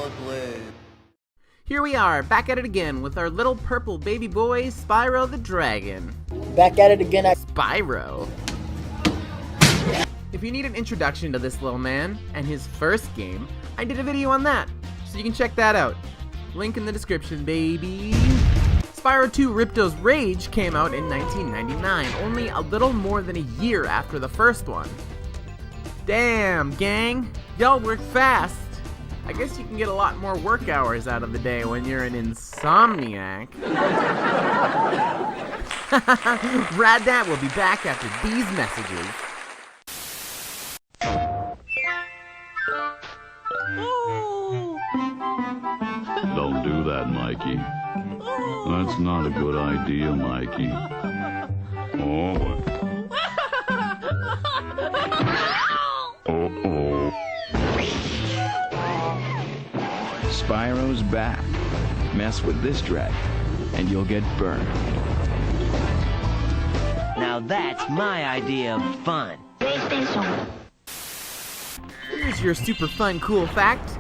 ugly. Here we are, back at it again with our little purple baby boy, Spyro the Dragon. Back at it again. Spyro. If you need an introduction to this little man and his first game, I did a video on that, so you can check that out. Link in the description, baby. Spyro 2 Ripto's Rage came out in 1999, only a little more than a year after the first one. Damn, gang, y'all work fast. I guess you can get a lot more work hours out of the day when you're an insomniac. Raddad will be back after these messages. Don't do that, Mikey. That's not a good idea, Mikey. Oh. Uh-oh. Spyro's back. Mess with this dragon, and you'll get burned. Now that's my idea of fun. Here's your super fun cool fact.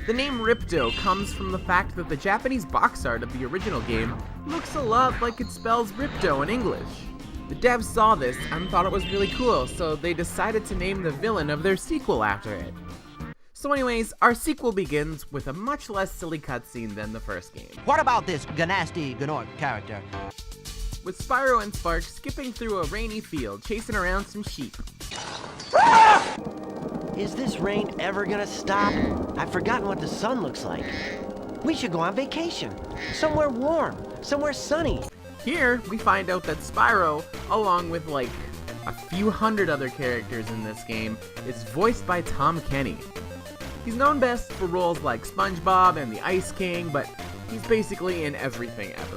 The name Ripto comes from the fact that the Japanese box art of the original game looks a lot like it spells Ripto in English. The devs saw this and thought it was really cool, so they decided to name the villain of their sequel after it. So anyways, our sequel begins with a much less silly cutscene than the first game. What about this Ganasty Gnort character? With Spyro and Spark skipping through a rainy field, chasing around some sheep. Is this rain ever gonna stop? I've forgotten what the sun looks like. We should go on vacation. Somewhere warm, somewhere sunny. Here, we find out that Spyro, along with like a few hundred other characters in this game, is voiced by Tom Kenny. He's known best for roles like SpongeBob and the Ice King, but he's basically in everything ever.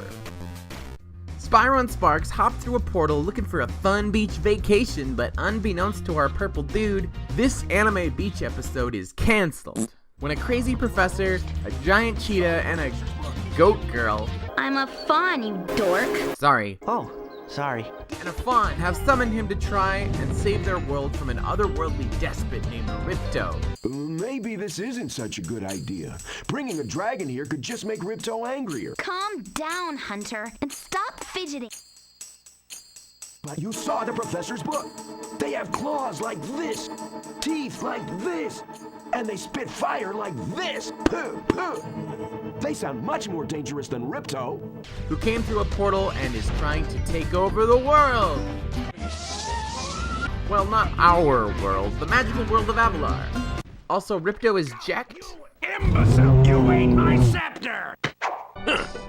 Spyro and Sparks hop through a portal looking for a fun beach vacation, but unbeknownst to our purple dude, this anime beach episode is cancelled when a crazy professor, a giant cheetah, and a goat girl, I'm a fawn, you dork. sorry, Oh, sorry. and a fawn have summoned him to try and save their world from an otherworldly despot named Ripto. Maybe this isn't such a good idea. Bringing a dragon here could just make Ripto angrier. Calm down, Hunter, and stop fidgeting. But you saw the professor's book. They have claws like this, teeth like this, and they spit fire like this. Puh, puh. They sound much more dangerous than Ripto. Who came through a portal and is trying to take over the world. Well, not our world, the magical world of Avalar. Also, Ripto is jacked. Imbecile, you ate my scepter!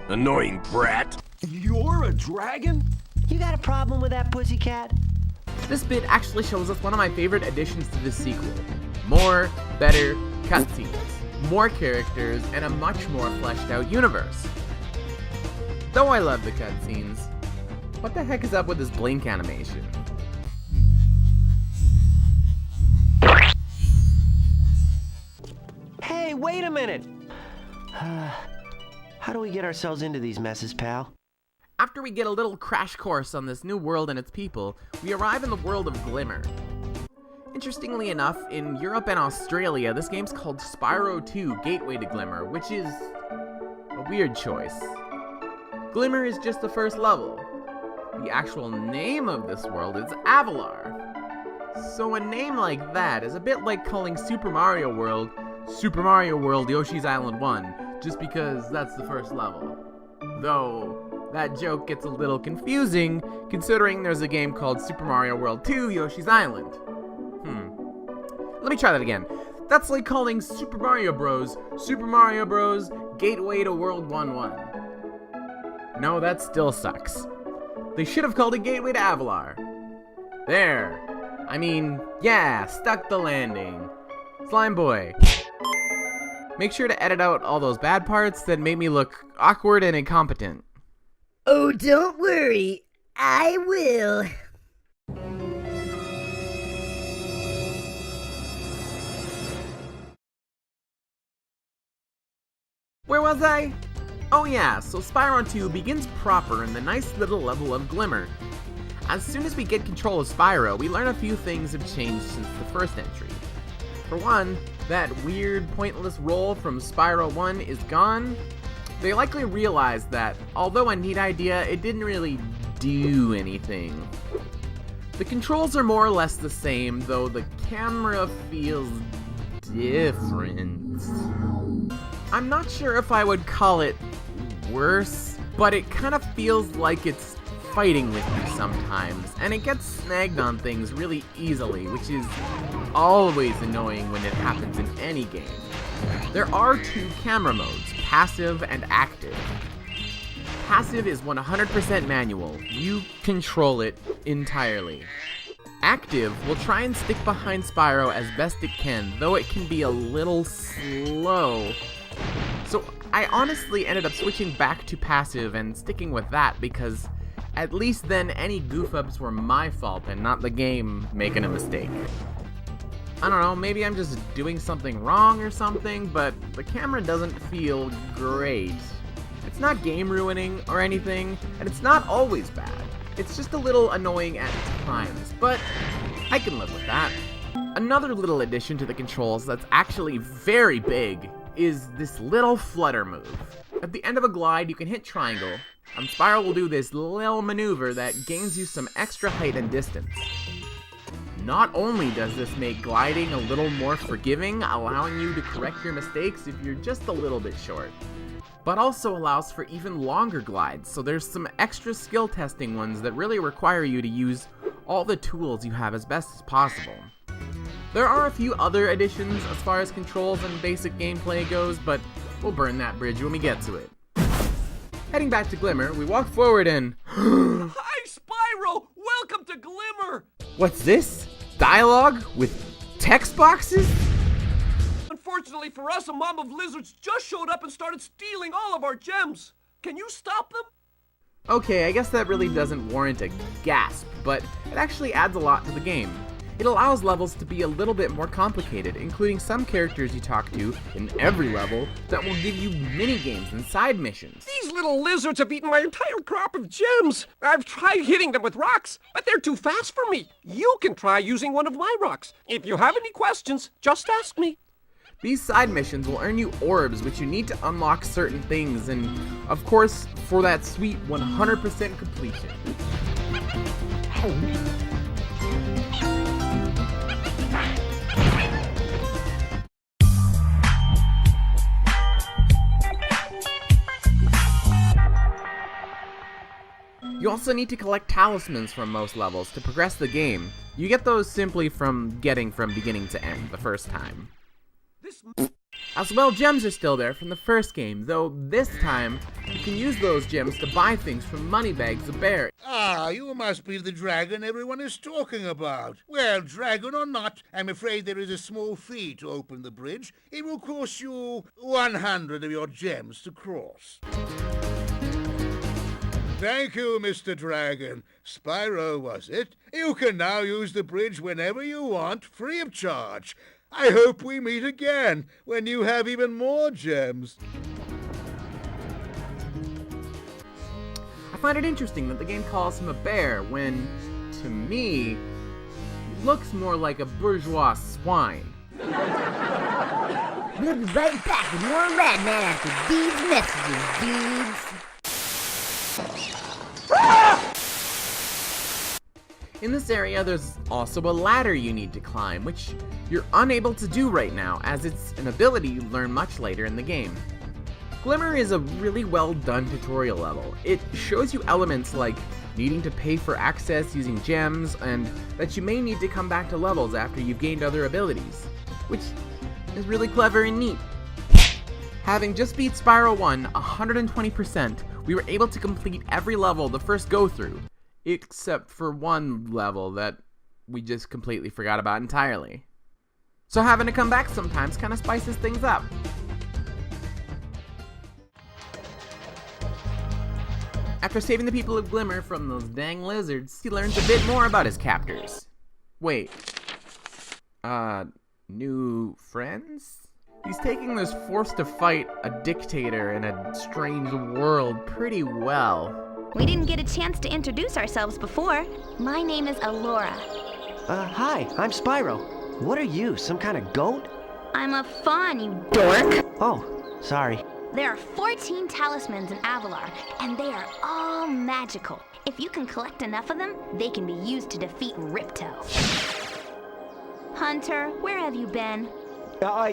Annoying brat. You're a dragon? You got a problem with that, pussycat? This bit actually shows us one of my favorite additions to this sequel. More, better cutscenes, more characters, and a much more fleshed out universe. Though I love the cutscenes, what the heck is up with this blink animation? Hey, wait a minute! How do we get ourselves into these messes, pal? After we get a little crash course on this new world and its people, we arrive in the world of Glimmer. Interestingly enough, in Europe and Australia, this game's called Spyro 2 Gateway to Glimmer, which is a weird choice. Glimmer is just the first level. The actual name of this world is Avalar. So a name like that is a bit like calling Super Mario World Yoshi's Island 1, just because that's the first level. Though, that joke gets a little confusing, considering there's a game called Super Mario World 2 Yoshi's Island. Let me try that again. That's like calling Super Mario Bros. Gateway to World 1-1. No, that still sucks. They should have called it Gateway to Avalar. There. I mean, yeah, stuck the landing. Slime Boy. Make sure to edit out all those bad parts that made me look awkward and incompetent. Oh, don't worry. I will. Where was I? Oh yeah, so Spyro 2 begins proper in the nice little level of Glimmer. As soon as we get control of Spyro, we learn a few things have changed since the first entry. For one, that weird, pointless roll from Spyro 1 is gone. They likely realized that, although a neat idea, it didn't really do anything. The controls are more or less the same, though the camera feels different. I'm not sure if I would call it worse, but it kind of feels like it's fighting with you sometimes, and it gets snagged on things really easily, which is always annoying when it happens in any game. There are two camera modes, passive and active. Passive is 100% manual. You control it entirely. Active will try and stick behind Spyro as best it can, though it can be a little slow. So I honestly ended up switching back to passive and sticking with that because at least then any goof-ups were my fault and not the game making a mistake. I don't know, maybe I'm just doing something wrong or something, but the camera doesn't feel great. It's not game ruining or anything, and it's not always bad. It's just a little annoying at times, but I can live with that. Another little addition to the controls that's actually very big is this little flutter move. At the end of a glide, you can hit triangle, and Spyro will do this little maneuver that gains you some extra height and distance. Not only does this make gliding a little more forgiving, allowing you to correct your mistakes if you're just a little bit short, but also allows for even longer glides, so there's some extra skill testing ones that really require you to use all the tools you have as best as possible. There are a few other additions as far as controls and basic gameplay goes, but we'll burn that bridge when we get to it. Heading back to Glimmer, we walk forward and... Hi, Spyro! Welcome to Glimmer! What's this? Dialogue? With text boxes? Unfortunately for us, a mob of lizards just showed up and started stealing all of our gems. Can you stop them? Okay, I guess that really doesn't warrant a gasp, but it actually adds a lot to the game. It allows levels to be a little bit more complicated, including some characters you talk to in every level that will give you mini-games and side missions. These little lizards have eaten my entire crop of gems. I've tried hitting them with rocks, but they're too fast for me. You can try using one of my rocks. If you have any questions, just ask me. These side missions will earn you orbs, which you need to unlock certain things, and of course, for that sweet 100% completion. You also need to collect talismans from most levels to progress the game. You get those simply from getting from beginning to end the first time. As well, gems are still there from the first game, though this time, you can use those gems to buy things from moneybags of berries. Ah, you must be the dragon everyone is talking about. Well, dragon or not, I'm afraid there is a small fee to open the bridge. It will cost you 100 of your gems to cross. Thank you, Mr. Dragon. Spyro, was it? You can now use the bridge whenever you want, free of charge. I hope we meet again, when you have even more gems. I find it interesting that the game calls him a bear when, to me, he looks more like a bourgeois swine. We'll be right back with more Radman after these messages, dudes. In this area, there's also a ladder you need to climb, which you're unable to do right now, as it's an ability you learn much later in the game. Glimmer is a really well done tutorial level. It shows you elements like needing to pay for access using gems, and that you may need to come back to levels after you've gained other abilities, which is really clever and neat. Having just beat Spyro 1 120%, we were able to complete every level the first go-through, except for one level that we just completely forgot about entirely. So having to come back sometimes kind of spices things up. After saving the people of Glimmer from those dang lizards, he learns a bit more about his captors. Wait. New friends? He's taking this force to fight a dictator in a strange world pretty well. We didn't get a chance to introduce ourselves before. My name is Alora. Hi, I'm Spyro. What are you, some kind of goat? I'm a fawn, you dork. Oh, sorry. There are 14 talismans in Avalar, and they are all magical. If you can collect enough of them, they can be used to defeat Ripto. Hunter, where have you been? I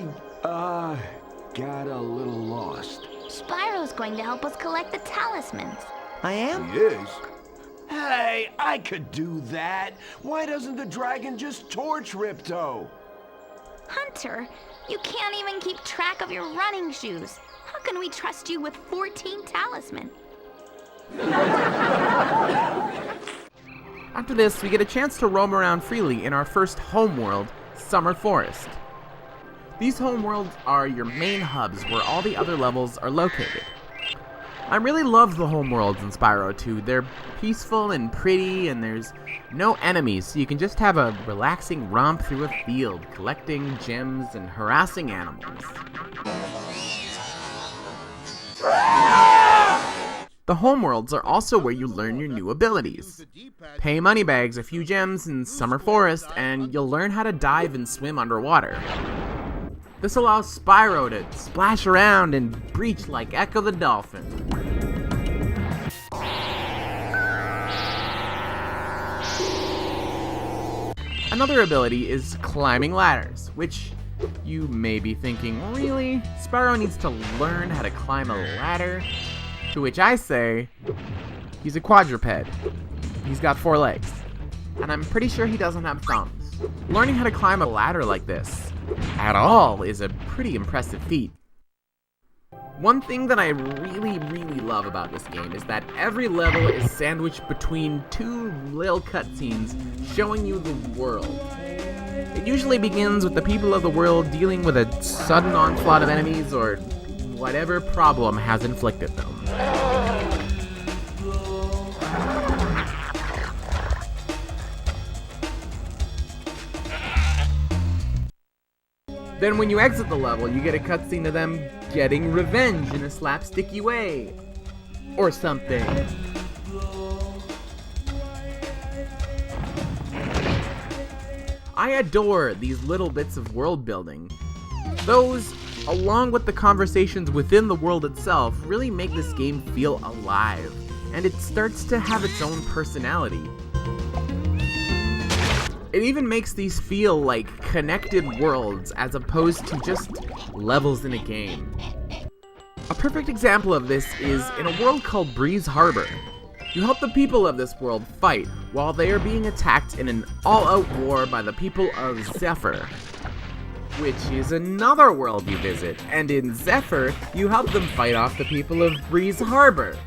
got a little lost. Spyro's going to help us collect the talismans. I am? Yes. Hey, I could do that. Why doesn't the dragon just torch Ripto? Hunter, you can't even keep track of your running shoes. How can we trust you with 14 talisman? After this, we get a chance to roam around freely in our first homeworld, Summer Forest. These homeworlds are your main hubs where all the other levels are located. I really love the homeworlds in Spyro 2. They're peaceful and pretty, and there's no enemies, so you can just have a relaxing romp through a field, collecting gems and harassing animals. The homeworlds are also where you learn your new abilities. Pay moneybags a few gems in Summer Forest, and you'll learn how to dive and swim underwater. This allows Spyro to splash around and breach like Echo the Dolphin. Another ability is climbing ladders, which you may be thinking, really? Spyro needs to learn how to climb a ladder? To which I say, he's a quadruped. He's got 4 legs. And I'm pretty sure he doesn't have thumbs. Learning how to climb a ladder like this at all is a pretty impressive feat. One thing that I really love about this game is that every level is sandwiched between 2 little cutscenes showing you the world. It usually begins with the people of the world dealing with a sudden onslaught of enemies or whatever problem has inflicted them. Then when you exit the level, you get a cutscene of them getting revenge in a slapsticky way. Or something. I adore these little bits of world building. Those, along with the conversations within the world itself, really make this game feel alive, and it starts to have its own personality. It even makes these feel like connected worlds as opposed to just levels in a game. A perfect example of this is in a world called Breeze Harbor. You help the people of this world fight while they are being attacked in an all-out war by the people of Zephyr, which is another world you visit, and in Zephyr, you help them fight off the people of Breeze Harbor.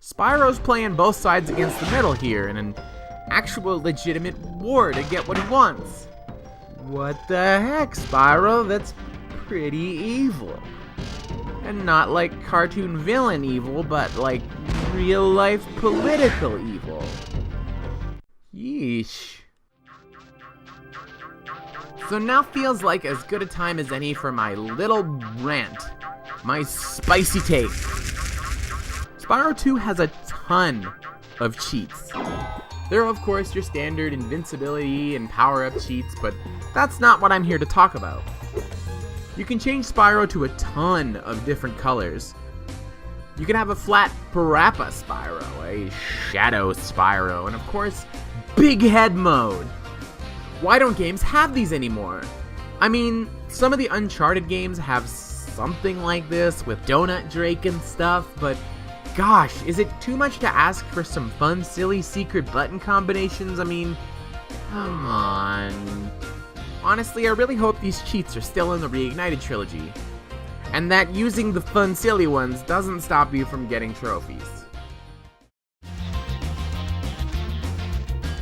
Spyro's playing both sides against the middle here in an actual legitimate war to get what he wants. What the heck, Spyro? That's pretty evil. And not like cartoon villain evil, but like real-life political evil. Yeesh. So now feels like as good a time as any for my little rant. My spicy take. Spyro 2 has a ton of cheats. There are of course your standard invincibility and power-up cheats, but that's not what I'm here to talk about. You can change Spyro to a ton of different colors. You can have a flat Parappa Spyro, a Shadow Spyro, and of course, Big Head Mode. Why don't games have these anymore? I mean, some of the Uncharted games have something like this with Donut Drake and stuff, but gosh, is it too much to ask for some fun, silly secret button combinations? I mean, come on. Honestly, I really hope these cheats are still in the Reignited trilogy, and that using the fun, silly ones doesn't stop you from getting trophies.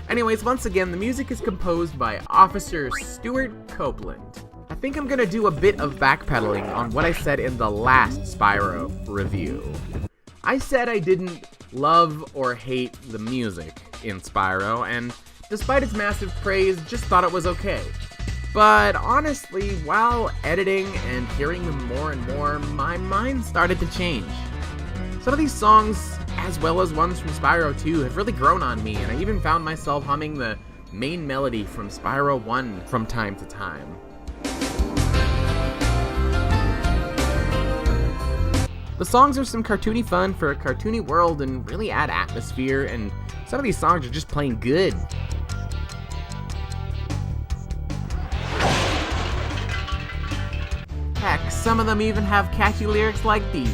Anyways, once again, the music is composed by Officer Stuart Copeland. I think I'm gonna do a bit of backpedaling on what I said in the last Spyro review. I said I didn't love or hate the music in Spyro, and despite its massive praise, just thought it was okay. But honestly, while editing and hearing them more and more, my mind started to change. Some of these songs, as well as ones from Spyro 2, have really grown on me, and I even found myself humming the main melody from Spyro 1 from time to time. The songs are some cartoony fun for a cartoony world and really add atmosphere, and some of these songs are just plain good. Heck, some of them even have catchy lyrics like these.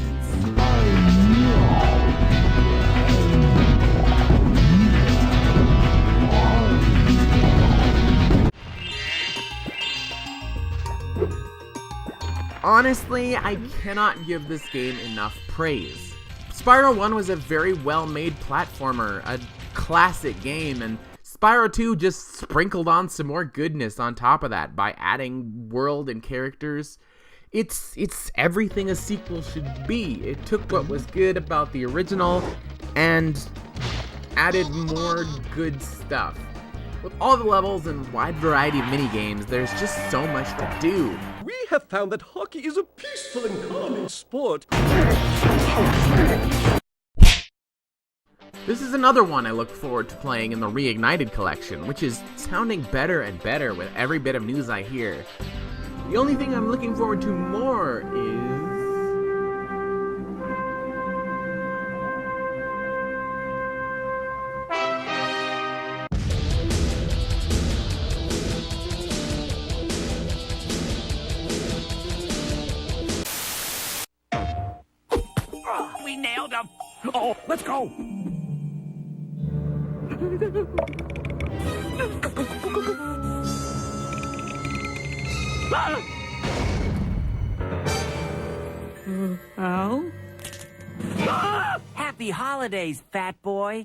Honestly, I cannot give this game enough praise. Spyro 1 was a very well-made platformer, a classic game, and Spyro 2 just sprinkled on some more goodness on top of that by adding world and characters. It's everything a sequel should be. It took what was good about the original and added more good stuff. With all the levels and wide variety of minigames, there's just so much to do. We have found that hockey is a peaceful and calming sport. This is another one I look forward to playing in the Reignited collection, which is sounding better and better with every bit of news I hear. The only thing I'm looking forward to more is... We nailed him! Oh, let's go! Happy holidays, fat boy.